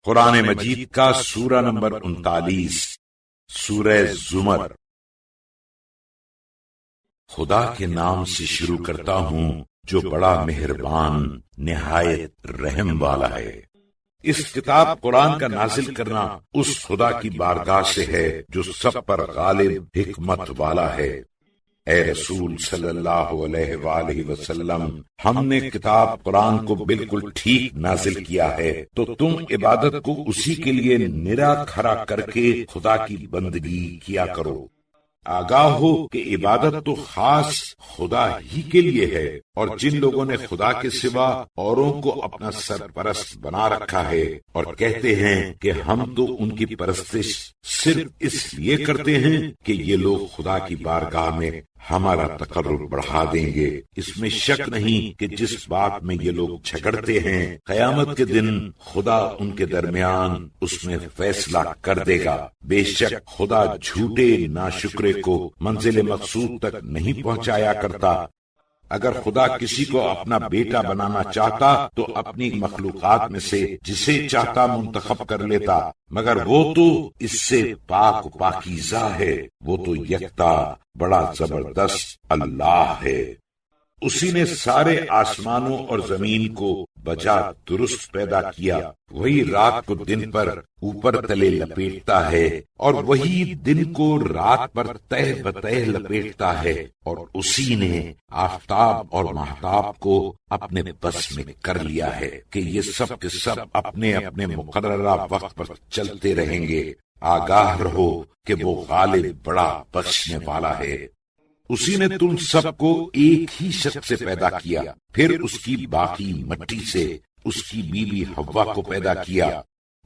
قرآن مجید کا سورہ نمبر 39 سورہ زمر۔ خدا کے نام سے شروع کرتا ہوں جو بڑا مہربان نہایت رحم والا ہے۔ اس کتاب قرآن کا نازل کرنا اس خدا کی بارگاہ سے ہے جو سب پر غالب حکمت والا ہے۔ اے رسول صلی اللہ علیہ وآلہ وسلم، ہم نے کتاب قرآن کو بالکل ٹھیک نازل کیا ہے، تو تم عبادت کو اسی کے لیے نرا کھڑا کر کے خدا کی بندگی کیا کرو۔ آگاہ ہو کہ عبادت تو خاص خدا ہی کے لیے ہے، اور جن لوگوں نے خدا کے سوا اوروں کو اپنا سرپرست بنا رکھا ہے اور کہتے ہیں کہ ہم تو ان کی پرستش صرف اس لیے کرتے ہیں کہ یہ لوگ خدا کی بارگاہ میں ہمارا تقرب بڑھا دیں گے، اس میں شک نہیں کہ جس بات میں یہ لوگ جھگڑتے ہیں قیامت کے دن خدا ان کے درمیان اس میں فیصلہ کر دے گا۔ بے شک خدا جھوٹے ناشکرے کو منزل مقصود تک نہیں پہنچایا کرتا۔ اگر خدا کسی کو اپنا بیٹا بنانا چاہتا تو اپنی مخلوقات میں سے جسے چاہتا منتخب کر لیتا، مگر وہ تو اس سے پاک و پاکیزہ ہے، وہ تو یکتا بڑا زبردست اللہ ہے۔ اسی نے سارے آسمانوں اور زمین کو بجا درست پیدا کیا، وہی رات کو دن پر اوپر تلے لپیٹتا ہے اور وہی دن کو رات پر تہ بتہ لپیٹتا ہے، اور اسی نے آفتاب اور مہتاب کو اپنے بس میں کر لیا ہے کہ یہ سب کے سب اپنے اپنے مقررہ وقت پر چلتے رہیں گے۔ آگاہ رہو کہ وہ غالب بڑا بخشنے والا ہے۔ اسی نے تم سب کو ایک ہی شخص سے پیدا کیا، پھر اس کی باقی مٹی سے اس کی بیوی حوا کو پیدا کیا،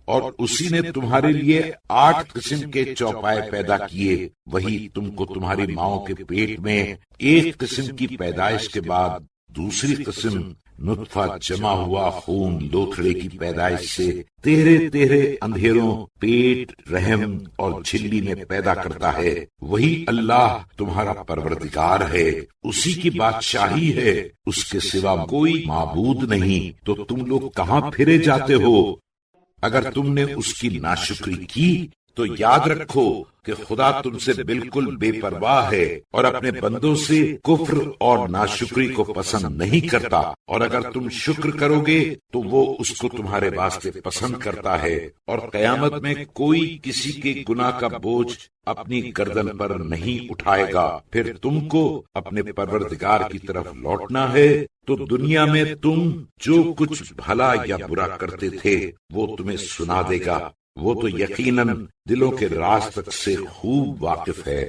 اور اسی نے تمہارے لیے 8 قسم کے چوپائے پیدا کیے، وہی تم کو تمہاری ماؤں کے پیٹ میں ایک قسم کی پیدائش کے بعد دوسری قسم نطفہ جمع ہوا خون لوتھڑے کی پیدائش سے تیرے اندھیروں پیٹ رحم اور جھلی میں پیدا کرتا ہے۔ وہی اللہ تمہارا پروردگار ہے، اسی کی بادشاہی ہے، اس کے سوا کوئی معبود نہیں، تو تم لوگ کہاں پھرے جاتے ہو؟ اگر تم نے اس کی ناشکری کی تو یاد رکھو کہ خدا تم سے بالکل بے پرواہ ہے اور اپنے بندوں سے کفر اور ناشکری کو پسند نہیں کرتا، اور اگر تم شکر کرو گے تو وہ اس کو تمہارے واسطے پسند کرتا ہے، اور قیامت میں کوئی کسی کے گناہ کا بوجھ اپنی گردن پر نہیں اٹھائے گا۔ پھر تم کو اپنے پروردگار کی طرف لوٹنا ہے، تو دنیا میں تم جو کچھ بھلا یا برا کرتے تھے وہ تمہیں سنا دے گا، وہ تو یقیناً دلوں کے راز تک سے خوب واقف ہے۔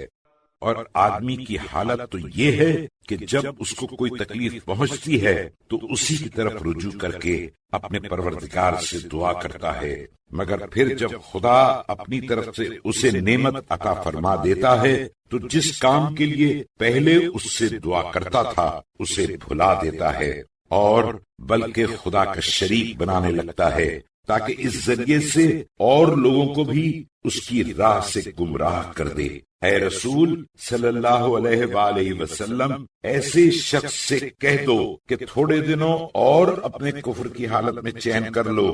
اور آدمی کی حالت تو یہ ہے کہ جب اس کو کوئی تکلیف پہنچتی ہے تو اسی کی طرف رجوع کر کے اپنے پروردگار سے دعا کرتا ہے، مگر پھر جب خدا اپنی طرف سے اسے نعمت عطا فرما دیتا ہے تو جس کام کے لیے پہلے اس سے دعا کرتا تھا اسے بھلا دیتا ہے، اور بلکہ خدا کا شریک بنانے لگتا ہے تاکہ اس ذریعے سے اور لوگوں کو بھی اس کی راہ سے گمراہ کر دے۔ اے رسول صلی اللہ علیہ وآلہ وسلم، ایسے شخص سے کہہ دو کہ تھوڑے دنوں اور اپنے کفر کی حالت میں چین کر لو،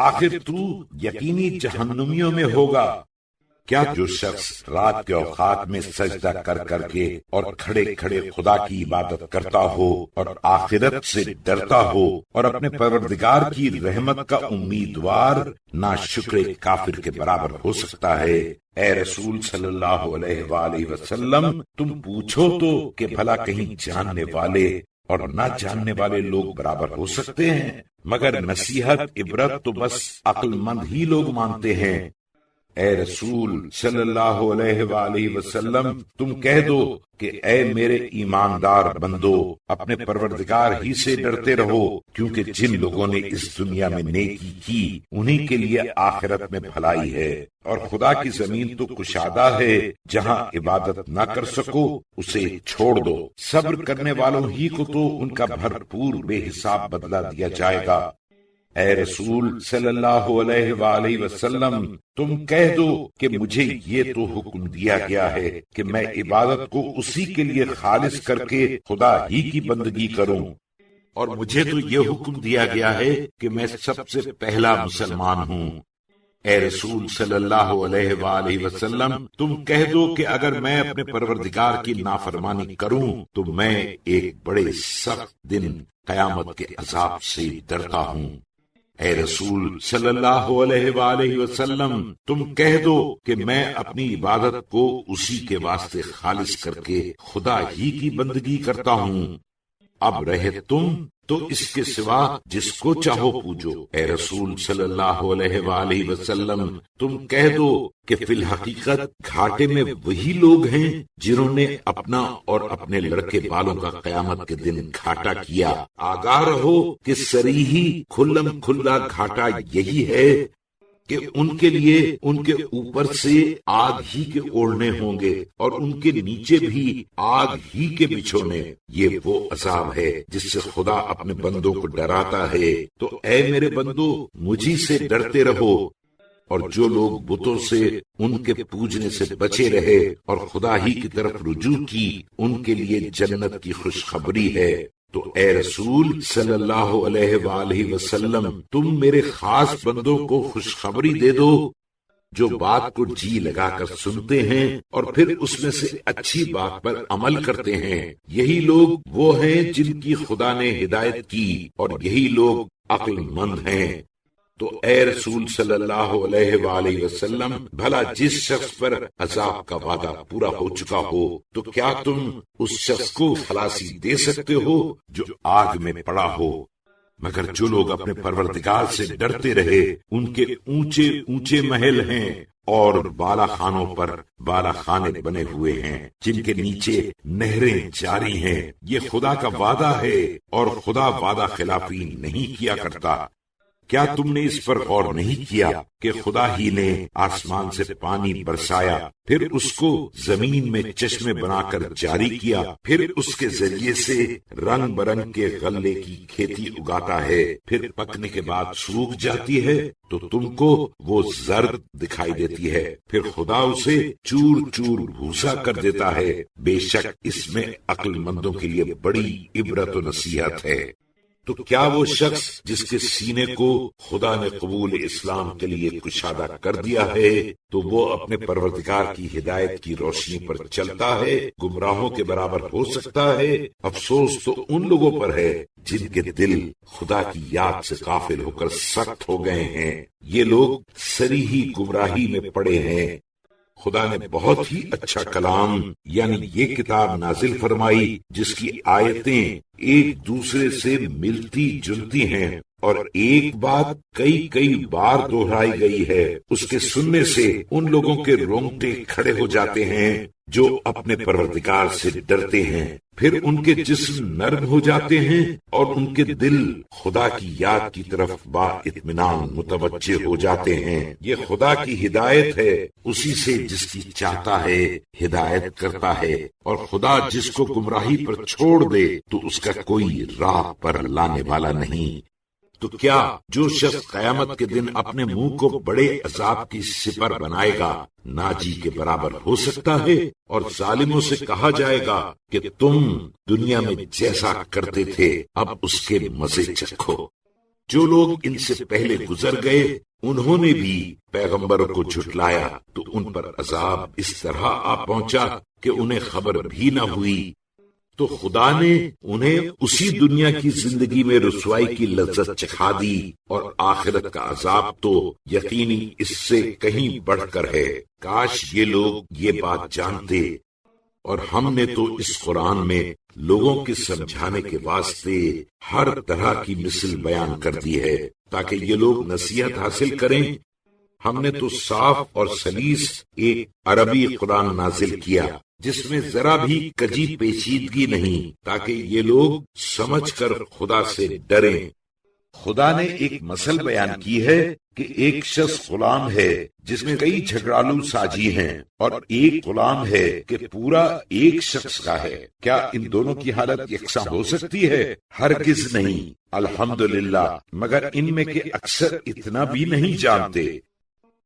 آخر تو یقینی جہنمیوں میں ہوگا۔ کیا جو شخص رات کے اوقات میں سجدہ کر کر کے اور کھڑے کھڑے خدا کی عبادت کرتا ہو اور آخرت سے ڈرتا ہو اور اپنے پروردگار کی رحمت کا امیدوار ناشکر کافر کے برابر ہو سکتا ہے؟ اے رسول صلی اللہ علیہ وآلہ وسلم، تم پوچھو تو کہ بھلا کہیں جاننے والے اور نہ جاننے والے لوگ برابر ہو سکتے ہیں؟ مگر نصیحت عبرت تو بس عقل مند ہی لوگ مانتے ہیں۔ اے رسول صلی اللہ علیہ وآلہ وسلم، تم کہہ دو کہ اے میرے ایماندار بندو، اپنے پروردگار ہی سے ڈرتے رہو، کیونکہ جن لوگوں نے اس دنیا میں نیکی کی انہی کے لیے آخرت میں بھلائی ہے، اور خدا کی زمین تو کشادہ ہے، جہاں عبادت نہ کر سکو اسے چھوڑ دو۔ صبر کرنے والوں ہی کو تو ان کا بھرپور بے حساب بدلہ دیا جائے گا۔ اے رسول صلی اللہ علیہ وآلہ وسلم، تم کہہ دو کہ مجھے یہ تو حکم دیا گیا ہے کہ میں عبادت کو اسی کے لیے خالص کر کے خدا ہی کی بندگی کروں، اور مجھے تو یہ حکم دیا گیا ہے کہ میں سب سے پہلا مسلمان ہوں۔ اے رسول صلی اللہ علیہ وآلہ وسلم، تم کہہ دو کہ اگر میں اپنے پروردگار کی نافرمانی کروں تو میں ایک بڑے سخت دن قیامت کے عذاب سے ڈرتا ہوں۔ اے رسول صلی اللہ علیہ وآلہ وسلم، تم کہہ دو کہ میں اپنی عبادت کو اسی کے واسطے خالص کر کے خدا ہی کی بندگی کرتا ہوں۔ اب رہے تم تو اس کے سوا جس کو چاہو پوجو۔ اے رسول صلی اللہ علیہ وآلہ وسلم، تم کہہ دو کہ فی الحقیقت گھاٹے میں وہی لوگ ہیں جنہوں نے اپنا اور اپنے لڑکے بالوں کا قیامت کے دن گھاٹا کیا۔ آگاہ رہو کہ صریحی کھلم کھلا گھاٹا یہی ہے کہ ان کے لیے ان کے اوپر سے آگ ہی کے اوڑھنے ہوں گے اور ان کے نیچے بھی آگ ہی کے بچھونے۔ یہ وہ عذاب ہے جس سے خدا اپنے بندوں کو ڈراتا ہے۔ تو اے میرے بندو، مجھی سے ڈرتے رہو، اور جو لوگ بتوں سے ان کے پوجنے سے بچے رہے اور خدا ہی کی طرف رجوع کی، ان کے لیے جنت کی خوشخبری ہے۔ تو اے رسول صلی اللہ علیہ وآلہ وسلم، تم میرے خاص بندوں کو خوشخبری دے دو جو بات کو جی لگا کر سنتے ہیں اور پھر اس میں سے اچھی بات پر عمل کرتے ہیں۔ یہی لوگ وہ ہیں جن کی خدا نے ہدایت کی، اور یہی لوگ عقل مند ہیں۔ تو اے رسول صلی اللہ علیہ وآلہ وسلم، بھلا جس شخص پر عذاب کا وعدہ پورا ہو چکا ہو تو کیا تم اس شخص کو خلاصی دے سکتے ہو جو آگ میں پڑا ہو؟ مگر جو لوگ اپنے پروردگار سے ڈرتے رہے ان کے اونچے اونچے محل ہیں اور بالا خانوں پر بالا خانے بنے ہوئے ہیں جن کے نیچے نہریں جاری ہیں۔ یہ خدا کا وعدہ ہے اور خدا وعدہ خلافی نہیں کیا کرتا۔ کیا تم نے اس پر غور نہیں کیا کہ خدا ہی نے آسمان سے پانی برسایا، پھر اس کو زمین میں چشمے بنا کر جاری کیا، پھر اس کے ذریعے سے رنگ برنگ کے غلے کی کھیتی اگاتا ہے، پھر پکنے کے بعد سوکھ جاتی ہے تو تم کو وہ زرد دکھائی دیتی ہے، پھر خدا اسے چور چور بھوسا کر دیتا ہے۔ بے شک اس میں عقل مندوں کے لیے بڑی عبرت و نصیحت ہے۔ تو کیا وہ شخص جس کے سینے کو خدا نے قبول اسلام کے لیے کشادہ کر دیا ہے تو وہ اپنے پروردگار کی ہدایت کی روشنی پر چلتا ہے گمراہوں کے برابر ہو سکتا ہے؟ افسوس تو ان لوگوں پر ہے جن کے دل خدا کی یاد سے غافل ہو کر سخت ہو گئے ہیں۔ یہ لوگ صریحی گمراہی میں پڑے ہیں۔ خدا نے بہت ہی اچھا کلام یعنی یہ کتاب نازل فرمائی جس کی آیتیں ایک دوسرے سے ملتی جلتی ہیں اور ایک بات کئی بار دہرائی گئی ہے۔ اس کے سننے سے ان لوگوں کے رونگٹے کھڑے ہو جاتے ہیں جو اپنے پروردگار سے ڈرتے ہیں، پھر ان کے جسم نرم ہو جاتے ہیں اور ان کے دل خدا کی یاد کی طرف با اطمینان متوجہ ہو جاتے ہیں۔ یہ خدا کی ہدایت ہے، اسی سے جس کی چاہتا ہے ہدایت کرتا ہے، اور خدا جس کو گمراہی پر چھوڑ دے تو اس کا کوئی راہ پر لانے والا نہیں۔ تو کیا جو شخص قیامت کے دن اپنے منہ کو بڑے عذاب کی سپر بنائے گا ناجی کے برابر ہو سکتا ہے؟ اور ظالموں سے کہا جائے گا کہ تم دنیا میں جیسا کرتے تھے اب اس کے مزے چکھو۔ جو لوگ ان سے پہلے گزر گئے انہوں نے بھی پیغمبروں کو جھٹلایا تو ان پر عذاب اس طرح آ پہنچا کہ انہیں خبر بھی نہ ہوئی۔ تو خدا نے انہیں اسی دنیا کی زندگی میں رسوائی کی لذت چکھا دی، اور آخرت کا عذاب تو یقینی اس سے کہیں بڑھ کر ہے۔ کاش یہ لوگ یہ بات جانتے، اور ہم نے تو اس قرآن میں لوگوں کے سمجھانے کے واسطے ہر طرح کی مثل بیان کر دی ہے تاکہ یہ لوگ نصیحت حاصل کریں۔ ہم نے تو صاف اور سلیس ایک عربی قرآن نازل کیا جس میں ذرا بھی کجی پیچیدگی نہیں، تاکہ یہ لوگ سمجھ کر خدا سے ڈریں۔ خدا نے ایک مثل بیان کی ہے کہ ایک شخص غلام ہے جس میں کئی جھگڑالو ساجی ہیں، اور ایک غلام ہے کہ پورا ایک شخص کا ہے۔ کیا ان دونوں کی حالت یکساں ہو سکتی ہے؟ ہرگز نہیں۔ الحمدللہ، مگر ان میں کے اکثر اتنا بھی نہیں جانتے۔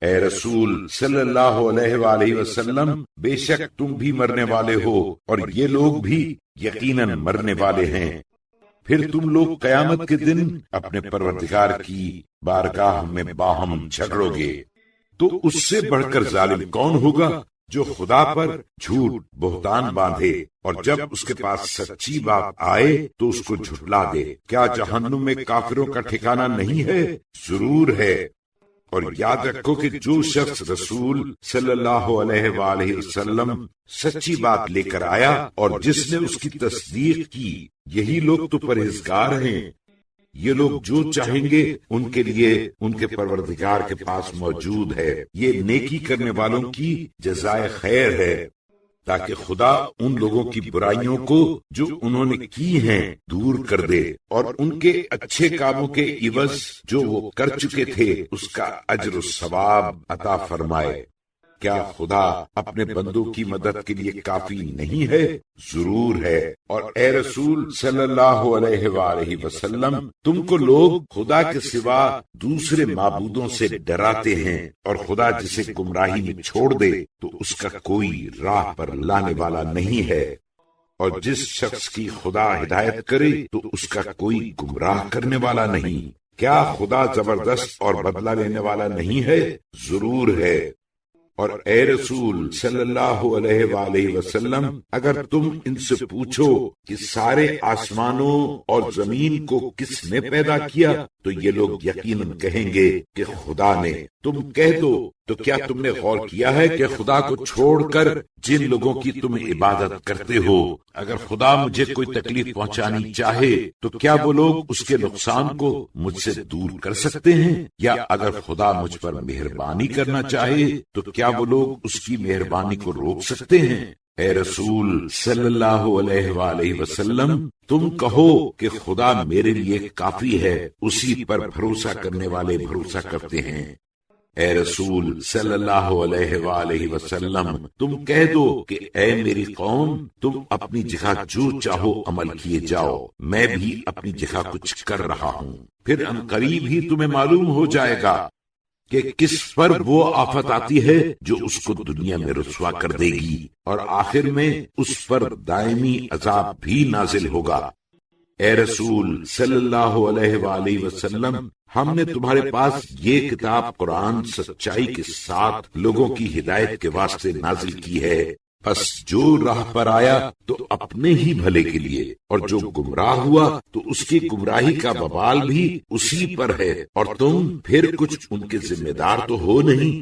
اے رسول صلی اللہ علیہ وآلہ وسلم، بے شک تم بھی مرنے والے ہو اور یہ لوگ بھی یقیناً مرنے والے ہیں، پھر تم لوگ قیامت کے دن اپنے پروردگار کی بارگاہ میں باہم جھگڑو گے۔ تو اس سے بڑھ کر ظالم کون ہوگا جو خدا پر جھوٹ بہتان باندھے اور جب اس کے پاس سچی بات آئے تو اس کو جھٹلا دے۔ کیا جہنم میں کافروں کا ٹھکانہ نہیں ہے؟ ضرور ہے۔ اور یاد رکھو کہ جو شخص رسول صلی اللہ علیہ وآلہ وسلم سچی بات لے کر آیا اور جس نے اس کی تصدیق کی، یہی لوگ تو پرہیزگار ہیں۔ یہ لوگ جو چاہیں گے ان کے لیے ان کے پروردگار کے پاس موجود ہے۔ یہ نیکی کرنے والوں کی جزائے خیر ہے، تاکہ خدا ان لوگوں کی برائیوں کو جو انہوں نے کی ہیں دور کر دے اور ان کے اچھے کاموں کے عوض جو وہ کر چکے تھے اس کا اجر و ثواب عطا فرمائے۔ کیا خدا اپنے بندوں کی مدد کے لیے کافی نہیں ہے؟ ضرور ہے۔ اور اے رسول صلی اللہ علیہ وآلہ وسلم، تم کو لوگ خدا کے سوا دوسرے معبودوں سے ڈراتے ہیں، اور خدا جسے گمراہی میں چھوڑ دے تو اس کا کوئی راہ پر لانے والا نہیں ہے، اور جس شخص کی خدا ہدایت کرے تو اس کا کوئی گمراہ کرنے والا نہیں۔ کیا خدا زبردست اور بدلہ لینے والا نہیں ہے؟ ضرور ہے۔ اور اے رسول صلی اللہ علیہ وآلہ وسلم، اگر تم ان سے پوچھو کہ سارے آسمانوں اور زمین کو کس نے پیدا کیا تو یہ لوگ یقیناً کہیں گے کہ خدا نے۔ تم کہہ دو تو کیا تم نے غور کیا ہے کہ خدا کو چھوڑ کر جن لوگوں کی تم عبادت کرتے ہو، اگر خدا مجھے کوئی تکلیف پہنچانی چاہے تو کیا وہ لوگ اس کے نقصان کو مجھ سے دور کر سکتے ہیں؟ یا اگر خدا مجھ پر مہربانی کرنا چاہے تو کیا وہ لوگ اس کی مہربانی کو روک سکتے ہیں؟ اے رسول صلی اللہ علیہ وآلہ وسلم، تم کہو کہ خدا میرے لیے کافی ہے، اسی پر بھروسہ کرنے والے بھروسہ کرتے ہیں۔ اے رسول صلی اللہ علیہ وآلہ وسلم، تم کہہ دو کہ اے میری قوم، تم اپنی جگہ جو چاہو عمل کیے جاؤ، میں بھی اپنی جگہ کچھ کر رہا ہوں، پھر عنقریب ہی تمہیں معلوم ہو جائے گا کہ کس پر وہ آفت آتی ہے جو اس کو دنیا میں رسوا کر دے گی، اور آخر میں اس پر دائمی عذاب بھی نازل ہوگا۔ اے رسول صلی اللہ علیہ وآلہ وسلم، ہم نے تمہارے پاس یہ کتاب قرآن سچائی کے ساتھ لوگوں کی ہدایت کے واسطے نازل کی ہے، بس جو راہ پر آیا تو اپنے ہی بھلے کے لیے، اور جو گمراہ ہوا تو اس کی گمراہی کا وبال بھی اسی پر ہے، اور تم پھر کچھ ان کے ذمہ دار تو ہو نہیں۔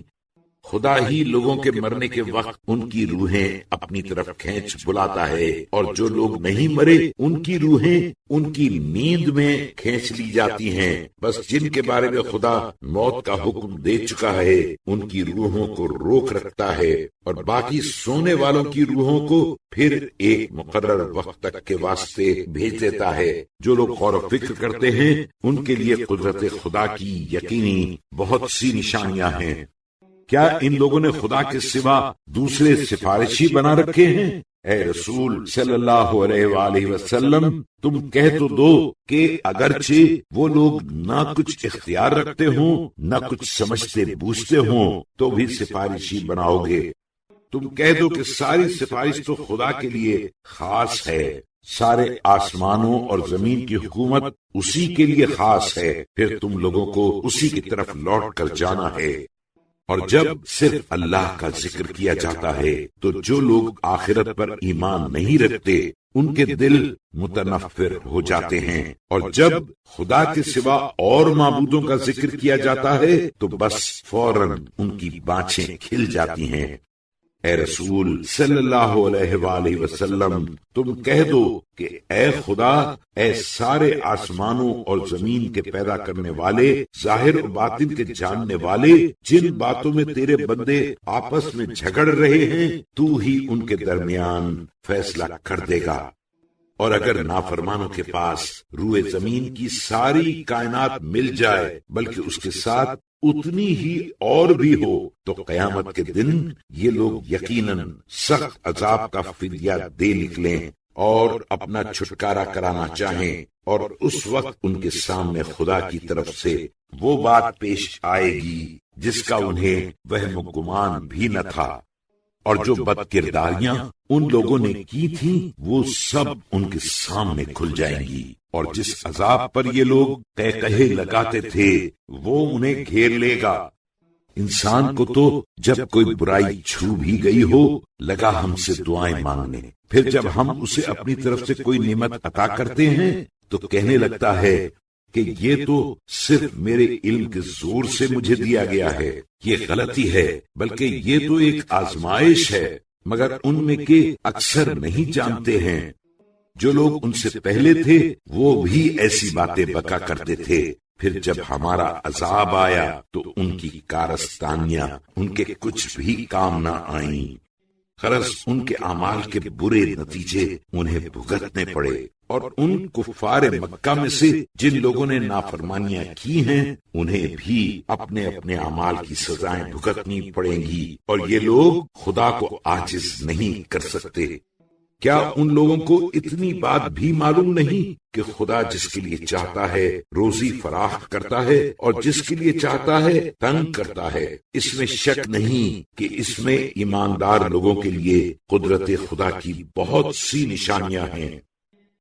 خدا ہی لوگوں کے مرنے کے وقت ان کی روحیں اپنی طرف کھینچ بلاتا ہے، اور جو لوگ نہیں مرے ان کی روحیں ان کی نیند میں کھینچ لی جاتی ہیں، بس جن کے بارے میں خدا موت کا حکم دے چکا ہے ان کی روحوں کو روک رکھتا ہے، اور باقی سونے والوں کی روحوں کو پھر ایک مقرر وقت تک کے واسطے بھیج دیتا ہے۔ جو لوگ غور و فکر کرتے ہیں ان کے لیے قدرت خدا کی یقینی بہت سی نشانیاں ہیں۔ کیا ان لوگوں نے خدا کے سوا دوسرے سفارشی بنا رکھے ہیں؟ اے رسول صلی اللہ علیہ وآلہ وسلم، تم کہہ تو دو کہ اگرچہ وہ لوگ نہ کچھ اختیار رکھتے ہوں نہ کچھ سمجھتے بوجھتے ہوں تو بھی سفارشی بناؤ گے۔ تم کہہ دو کہ ساری سفارش تو خدا کے لیے خاص ہے، سارے آسمانوں اور زمین کی حکومت اسی کے لیے خاص ہے، پھر تم لوگوں کو اسی کی طرف لوٹ کر جانا ہے۔ اور جب صرف اللہ کا ذکر کیا جاتا ہے تو جو لوگ آخرت پر ایمان نہیں رکھتے ان کے دل متنفر ہو جاتے ہیں، اور جب خدا کے سوا اور معبودوں کا ذکر کیا جاتا ہے تو بس فوراً ان کی بانچیں کھل جاتی ہیں۔ اے رسول صلی اللہ علیہ وآلہ وسلم، تم کہہ دو کہ اے خدا، اے سارے آسمانوں اور زمین کے پیدا کرنے والے، ظاہر و باطن کے جاننے والے، جن باتوں میں تیرے بندے آپس میں جھگڑ رہے ہیں تو ہی ان کے درمیان فیصلہ کر دے گا۔ اور اگر نافرمانوں کے پاس روئے زمین کی ساری کائنات مل جائے بلکہ اس کے ساتھ اتنی ہی اور بھی ہو تو قیامت کے دن یہ لوگ یقیناً سخت عذاب کا فدیہ دے نکلیں اور اپنا چھٹکارا کرانا چاہیں، اور اس وقت ان کے سامنے خدا کی طرف سے وہ بات پیش آئے گی جس کا انہیں وہم و گمان بھی نہ تھا، اور جو بد کرداریاں ان لوگوں نے کی تھیں وہ سب ان کے سامنے کھل جائیں گی، اور جس عذاب پر یہ لوگ قہقہے لگاتے تھے وہ انہیں گھیر لے گا، انسان کو تو جب کوئی برائی چھو بھی گئی ہو لگا ہم سے دعائیں مانگنے، پھر جب ہم اسے اپنی طرف سے کوئی نعمت عطا کرتے ہیں تو کہنے لگتا ہے کہ یہ تو صرف میرے علم کے زور سے مجھے دیا گیا ہے۔ یہ غلطی ہے، بلکہ یہ تو ایک آزمائش ہے، مگر ان میں کے اکثر نہیں جانتے ہیں۔ جو لوگ ان سے پہلے تھے وہ بھی ایسی باتیں بکا کرتے تھے، پھر جب ہمارا عذاب آیا تو ان کی کارستانیاں ان کے کچھ بھی کام نہ آئیں۔ غرض ان کے اعمال کے برے نتیجے انہیں بھگتنے پڑے، اور ان کفار مکہ میں سے جن لوگوں نے نافرمانیاں کی ہیں انہیں بھی اپنے اپنے اعمال کی سزائیں بھگتنی پڑیں گی، اور یہ لوگ خدا کو عاجز نہیں کر سکتے۔ کیا ان لوگوں کو اتنی بات بھی معلوم نہیں کہ خدا جس کے لیے چاہتا ہے روزی فراخ کرتا ہے اور جس کے لیے چاہتا ہے تنگ کرتا ہے؟ اس میں شک نہیں کہ اس میں ایماندار لوگوں کے لیے قدرت خدا کی بہت سی نشانیاں ہیں۔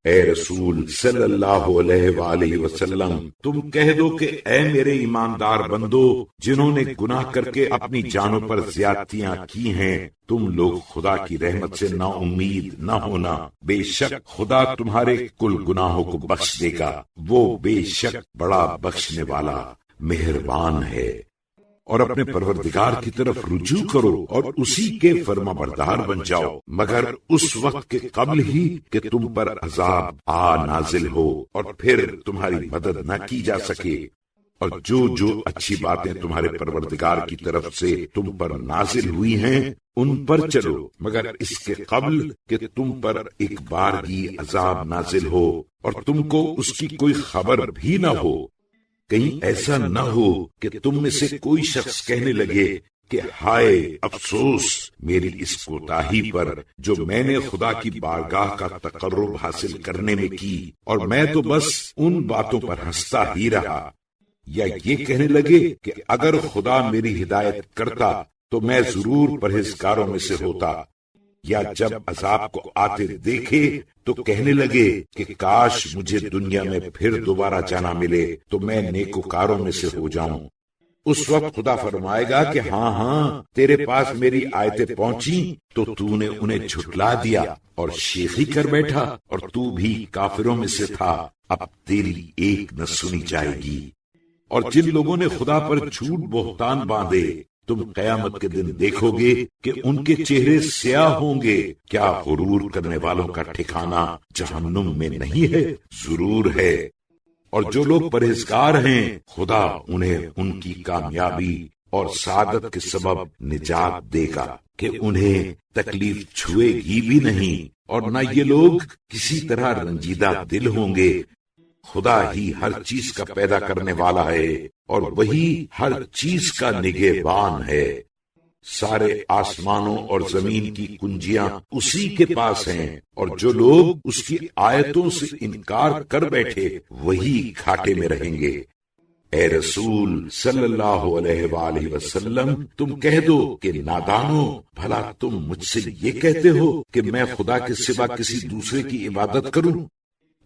اے رسول صلی اللہ علیہ وآلہ وسلم، تم کہہ دو کہ اے میرے ایماندار بندو، جنہوں نے گناہ کر کے اپنی جانوں پر زیادتیاں کی ہیں، تم لوگ خدا کی رحمت سے نا امید نہ ہونا، بے شک خدا تمہارے کل گناہوں کو بخش دے گا، وہ بے شک بڑا بخشنے والا مہربان ہے۔ اور اپنے پروردگار کی طرف رجوع کرو اور اسی کے فرما بردار بن جاؤ، مگر اس وقت کے قبل ہی کہ تم پر عذاب نازل ہو اور پھر تمہاری مدد نہ کی جا سکے۔ اور جو اچھی باتیں تمہارے پروردگار کی طرف سے تم پر نازل ہوئی ہیں ان پر چلو، مگر اس کے قبل کہ تم پر ایک بارگی عذاب نازل ہو اور تم کو اس کی کوئی خبر بھی نہ ہو۔ کہیں ایسا نہ ہو کہ تم میں سے کوئی شخص کہنے لگے کہ ہائے افسوس میری اس کوتاہی پر جو میں نے خدا کی بارگاہ کا تقرب حاصل کرنے میں کی، اور میں تو بس ان باتوں پر ہنستا ہی رہا۔ یا یہ کہنے لگے کہ اگر خدا میری ہدایت کرتا تو میں ضرور پرہیزگاروں میں سے ہوتا۔ یا جب عذاب کو آتے دیکھے تو کہنے لگے کہ کاش مجھے دنیا میں پھر دوبارہ جانا ملے تو میں نیکوکاروں میں سے ہو جاؤں۔ اس وقت خدا فرمائے گا کہ ہاں تیرے پاس میری آیتیں پہنچی تو نے انہیں جھٹلا دیا اور شیخی کر بیٹھا، اور تو بھی کافروں میں سے تھا، اب تیری ایک نہ سنی جائے گی۔ اور جن لوگوں نے خدا پر جھوٹ بہتان باندھے تم قیامت کے دن دیکھو گے کہ ان کے چہرے سیاہ ہوں گے۔ کیا غرور کرنے والوں کا ٹھکانہ جہنم میں نہیں ہے؟ ضرور ہے۔ اور جو لوگ پرہیزگار ہیں خدا انہیں ان کی کامیابی اور سعادت کے سبب نجات دے گا کہ انہیں تکلیف چھوئے گی بھی نہیں، اور نہ یہ لوگ کسی طرح رنجیدہ دل ہوں گے۔ خدا ہی ہر چیز کا پیدا کرنے والا ہے اور وہی ہر چیز کا نگہبان ہے۔ سارے آسمانوں اور زمین کی کنجیاں اسی کے پاس ہیں، اور جو لوگ اس کی آیتوں سے انکار کر بیٹھے وہی گھاٹے میں رہیں گے۔ اے رسول صلی اللہ علیہ وآلہ وسلم، تم کہہ دو کہ نادانو، بھلا تم مجھ سے یہ کہتے ہو کہ میں خدا کے سوا کسی دوسرے کی عبادت کروں؟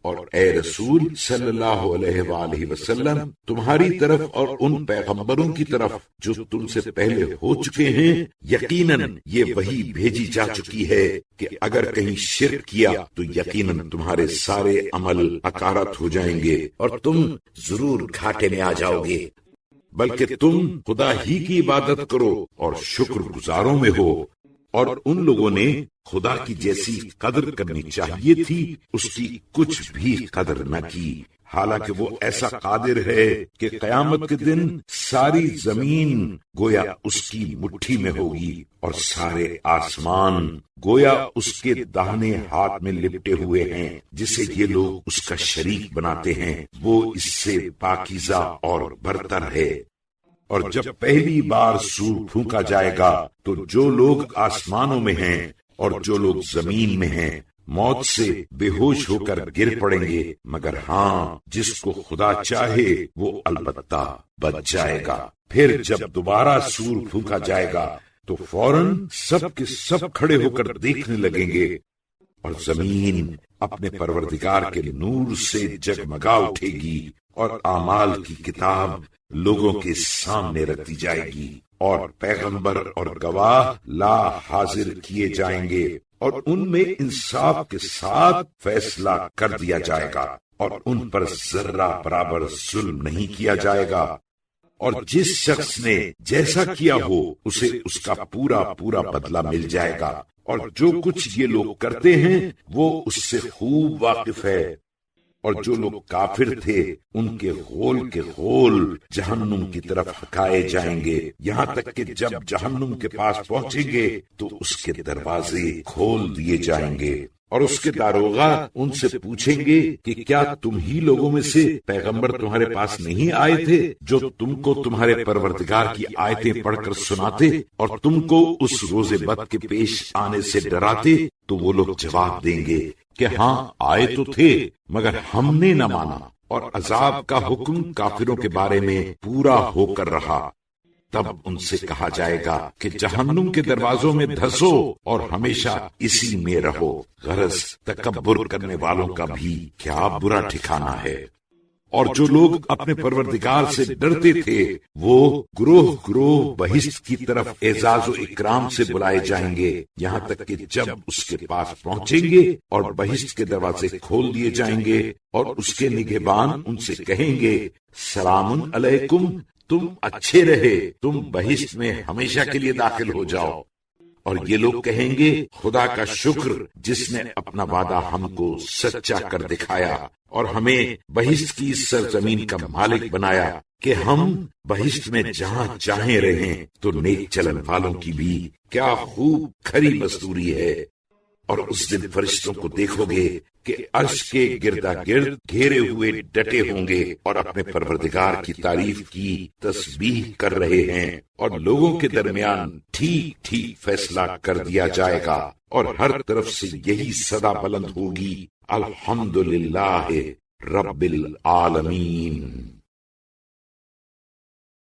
اور اے رسول صلی اللہ علیہ وآلہ وسلم، تمہاری طرف اور ان پیغمبروں کی طرف جو تم سے پہلے ہو چکے ہیں یقیناً یہ وحی بھیجی جا چکی ہے کہ اگر کہیں شرک کیا تو یقیناً تمہارے سارے عمل اکارت ہو جائیں گے اور تم ضرور گھاٹے میں آ جاؤ گے، بلکہ تم خدا ہی کی عبادت کرو اور شکر گزاروں میں ہو۔ اور ان لوگوں نے خدا کی جیسی قدر کرنی چاہیے تھی اس کی کچھ بھی قدر نہ کی، حالانکہ وہ ایسا قادر ہے کہ قیامت کے دن ساری زمین گویا اس کی مٹھی میں ہوگی اور سارے آسمان گویا اس کے داہنے ہاتھ میں لپٹے ہوئے ہیں، جسے یہ لوگ اس کا شریک بناتے ہیں وہ اس سے پاکیزہ اور برتر ہے۔ اور جب پہلی بار سور پھونکا جائے گا تو جو لوگ آسمانوں میں ہیں اور جو لوگ زمین میں ہیں موت سے بے ہوش ہو کر گر پڑیں گے، مگر ہاں جس کو خدا چاہے وہ البتہ بچ جائے گا۔ پھر جب دوبارہ سور پھونکا جائے گا تو فوراً سب کے سب کھڑے ہو کر دیکھنے لگیں گے، اور زمین اپنے پروردگار کے نور سے جگمگا اٹھے گی اور اعمال کی کتاب لوگوں کے سامنے رکھ دی جائے گی۔ اور پیغمبر اور گواہ لا حاضر کیے جائیں گے، اور ان میں انصاف کے ساتھ فیصلہ کر دیا جائے گا، اور ان پر ذرہ برابر ظلم نہیں کیا جائے گا، اور جس شخص نے جیسا کیا ہو اسے اس کا پورا پورا بدلہ مل جائے گا، اور جو کچھ یہ لوگ کرتے ہیں وہ اس سے خوب واقف ہے۔ اور جو لوگ کافر تھے ان کے غول جہنم کی طرف ہکائے جائیں گے، یہاں تک کہ جب جہنم کے پاس پہنچیں گے تو اس کے دروازے کھول دیے جائیں گے، اور اس کے داروغہ ان سے پوچھیں گے کہ کیا تم ہی لوگوں میں سے پیغمبر تمہارے پاس نہیں آئے تھے جو تم کو تمہارے پروردگار کی آیتیں پڑھ کر سناتے اور تم کو اس روز بد کے پیش آنے سے ڈراتے؟ تو وہ لوگ جواب دیں گے کہ ہاں آئے تو تھے مگر ہم نے نہ مانا، اور عذاب کا حکم کافروں کے بارے میں پورا ہو کر رہا۔ تب ان سے کہا جائے گا کہ جہنم کے دروازوں میں دھسو اور ہمیشہ اسی میں رہو، غرض تکبر کرنے والوں کا بھی کیا برا ٹھکانہ ہے۔ اور جو لوگ اپنے پروردگار سے ڈرتے تھے وہ گروہ گروہ بہشت کی طرف اعزاز و اکرام سے بلائے جائیں گے، یہاں تک کہ جب اس کے پاس پہنچیں گے اور بہشت کے دروازے کھول دیے جائیں گے اور اس کے نگہبان ان سے کہیں گے سلام علیکم، تم اچھے رہے، تم بہشت میں ہمیشہ کے لیے داخل ہو جاؤ۔ اور یہ لوگ کہیں گے خدا کا شکر جس نے اپنا وعدہ ہم کو سچا کر دکھایا اور ہمیں بہشت کی سرزمین کا مالک بنایا کہ ہم بہشت میں جہاں چاہیں رہیں۔ تو نیک چلن والوں کی بھی کیا خوب کھری مزدوری ہے۔ اور اس دن فرشتوں کو دیکھو گے کہ عرش کے گردا گرد گھیرے ہوئے ڈٹے ہوں گے اور اپنے پروردگار کی تعریف کی تسبیح کر رہے ہیں، اور لوگوں کے درمیان ٹھیک ٹھیک فیصلہ کر دیا جائے گا، اور ہر طرف سے یہی صدا بلند ہوگی الحمدللہ رب العالمین۔